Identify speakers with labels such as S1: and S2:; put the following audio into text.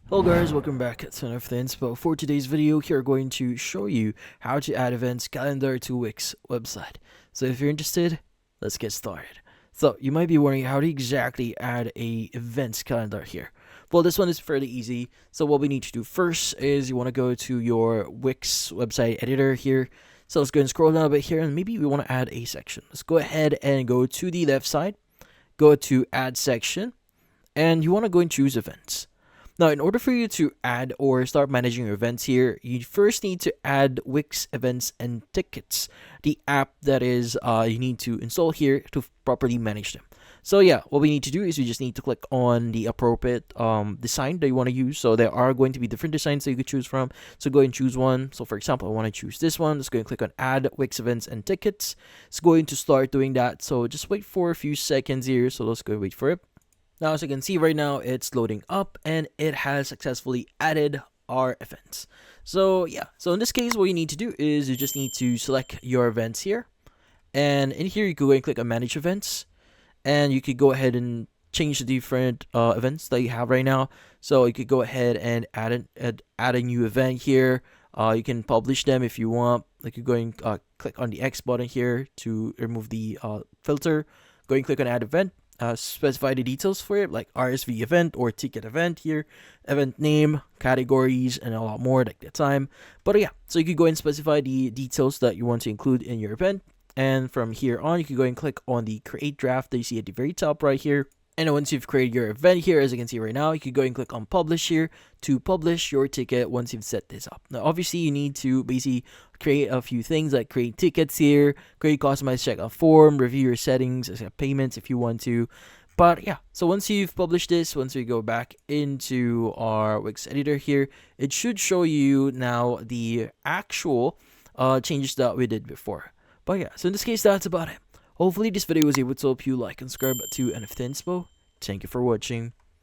S1: Hello guys, welcome back to another Inspo. For today's video, here we're going to show you how to add events calendar to Wix website. So if you're interested, let's get started. So you might be wondering how to exactly add a events calendar here. Well, this one is fairly easy. So what we need to do first is you want to go to your Wix website editor here. So let's go and scroll down a bit here, and maybe we want to add a section. Let's go ahead and go to the left side, go to add section, and you want to go and choose events. Now, in order for you to add or start managing your events here, you first need to add Wix events and tickets, the app that is you need to install here to properly manage them. So yeah, what we need to do is you just need to click on the appropriate design that you want to use. So there are going to be different designs that you could choose from. So go and choose one. So for example, I want to choose this one. Let's go and click on add Wix events and tickets. It's going to start doing that. So just wait for a few seconds here. So let's go and wait for it. Now, as you can see right now, it's loading up and it has successfully added our events. So yeah, so in this case, what you need to do is you just need to select your events here. And in here, you can go and click on manage events. And you could go ahead and change the different events that you have right now. So you could go ahead and add a new event here. You can publish them if you want. Like you go and click on the X button here to remove the filter. Go and click on add event. Specify the details for it, like RSV event or ticket event here, event name, categories, and a lot more like the time. But yeah, so you could go and specify the details that you want to include in your event. And from here on, you can go and click on the create draft that you see at the very top right here. And once you've created your event here, as you can see right now, you can go and click on publish here to publish your ticket once you've set this up. Now, obviously, you need to basically create a few things like create tickets here, create customized checkout form, review your settings, accept payments if you want to. But yeah, so once you've published this, once we go back into our Wix editor here, it should show you now the actual changes that we did before. But yeah, so in this case, that's about it. Hopefully this video was able to help you like and subscribe to NFT Inspo. Thank you for watching.